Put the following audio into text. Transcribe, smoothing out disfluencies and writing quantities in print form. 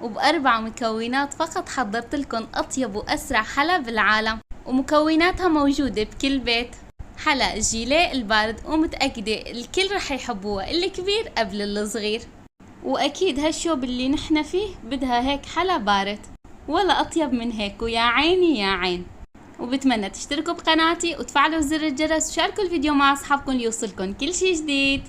وب4 مكونات فقط حضرت لكم أطيب وأسرع حلا بالعالم، ومكوناتها موجودة بكل بيت. حلا جيلي البارد، ومتأكدة الكل رح يحبوها، الكبير قبل الصغير. وأكيد هالشوب اللي نحن فيه بدها هيك حلا بارد، ولا أطيب من هيك، ويا عيني يا عين. وبتمنى تشتركوا بقناتي وتفعلوا زر الجرس وشاركوا الفيديو مع أصحابكم ليوصلكم كل شي جديد.